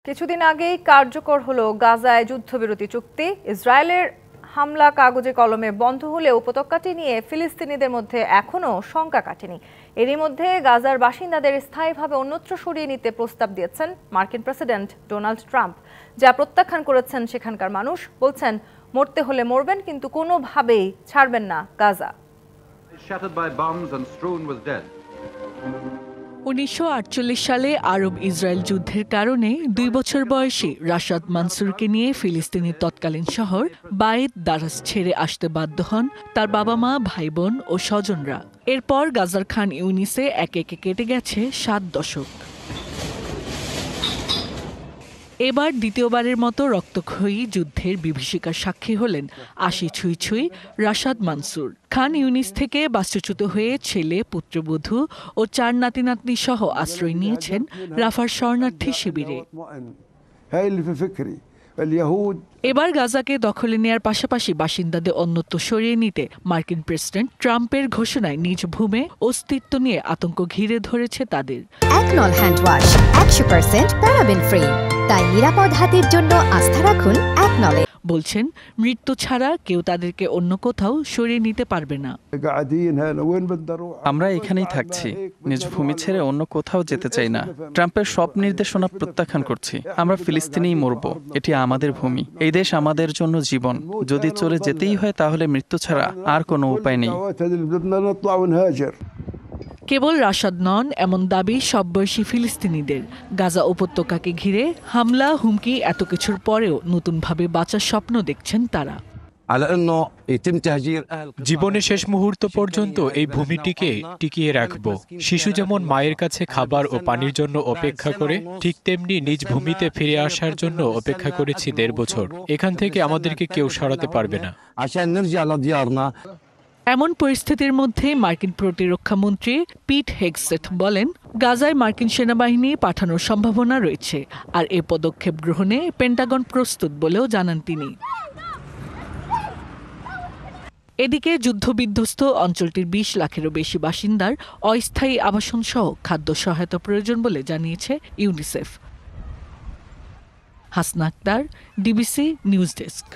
কিছুদিন আগেই কার্যকর হলো গাজায় যুদ্ধবিরতি চুক্তি। ইসরায়েলের হামলা কাগজে কলমে বন্ধ হলেও উপত্যকাটি নিয়ে ফিলিস্তিনিদের মধ্যে এখনও শঙ্কা কাটেনি। এরই মধ্যে গাজার বাসিন্দাদের স্থায়ীভাবে অন্যত্র সরিয়ে নিতে প্রস্তাব দিয়েছেন মার্কিন প্রেসিডেন্ট ডোনাল্ড ট্রাম্প, যা প্রত্যাখ্যান করেছেন সেখানকার মানুষ। বলছেন, মরতে হলে মরবেন, কিন্তু কোনোভাবেই ছাড়বেন না গাজা। 1948 সালে আরব ইসরায়েল যুদ্ধের কারণে 2 বছর বয়সী রাশাদ মানসুরকে নিয়ে ফিলিস্তিনের তৎকালীন শহর বায়েত দারাস ছেড়ে আসতে বাধ্য হন তার বাবা মা, ভাই বোন ও স্বজনরা। এরপর গাজার খান ইউনিসে একে একে কেটে গেছে 7 দশক। এবার দ্বিতীয়বারের মতো রক্তক্ষয়ী যুদ্ধের বিভীষিকার সাক্ষী হলেন 80 ছুঁই ছুঁই রাশাদ মানসুর। খান ইউনিস থেকে বাস্তুচ্যুত হয়ে ছেলে, পুত্রবধূ ও 4 নাতি-নাতনি সহ আশ্রয় নিয়েছেন রাফার শরণার্থী শিবিরে। এবার গাজাকে দখলে নেয়ার পাশাপাশি বাসিন্দাদের অন্যত্র সরিয়ে নিতে মার্কিন প্রেসিডেন্ট ট্রাম্পের ঘোষণায় নিজ ভূমে অস্তিত্ব নিয়ে আতঙ্ক ঘিরে ধরেছে তাদের। একনল হ্যান্ড ওয়াশ 100% প্যারাবেন ফ্রি, তাই নিরাপদ হাতের জন্য আস্থা রাখুন একনলে। বলছেন, মৃত্যু ছাড়া কেউ তাদেরকে অন্য কোথাও সরিয়ে নিতে পারবে না। আমরা এখানেই থাকছি, নিজ ভূমি ছেড়ে অন্য কোথাও যেতে চাই না। ট্রাম্পের সব নির্দেশনা প্রত্যাখ্যান করছি। আমরা ফিলিস্তিনেই মরব, এটি আমাদের ভূমি, এই দেশ আমাদের জন্য জীবন। যদি চলে যেতেই হয় তাহলে মৃত্যু ছাড়া আর কোনো উপায় নেই। কেবল রাশাদ নন, এমন দাবি সব বয়সী ফিলিস্তিনিদের। গাজা উপত্যকাকে ঘিরে হামলা, হুমকি, এত কিছুর পরেও নতুনভাবে বাঁচার স্বপ্ন দেখছেন তারা। জীবনের শেষ মুহূর্ত পর্যন্ত এই ভূমিটিকে টিকিয়ে রাখব। শিশু যেমন মায়ের কাছে খাবার ও পানির জন্য অপেক্ষা করে, ঠিক তেমনি নিজ ভূমিতে ফিরে আসার জন্য অপেক্ষা করেছি 1.5 বছর। এখান থেকে আমাদেরকে কেউ সরাতে পারবে না। এমন পরিস্থিতির মধ্যে মার্কিন প্রতিরক্ষা মন্ত্রী পিট হেগসেথ বলেন, গাজায় মার্কিন সেনাবাহিনী পাঠানোর সম্ভাবনা রয়েছে, আর এ পদক্ষেপ গ্রহণে পেন্টাগন প্রস্তুত বলেও জানান তিনি। এদিকে যুদ্ধবিধ্বস্ত অঞ্চলটির 20 লাখেরও বেশি বাসিন্দার অস্থায়ী আবাসন সহ খাদ্য সহায়তা প্রয়োজন বলে জানিয়েছে UNICEF. Hasna Akter, DBC news desk.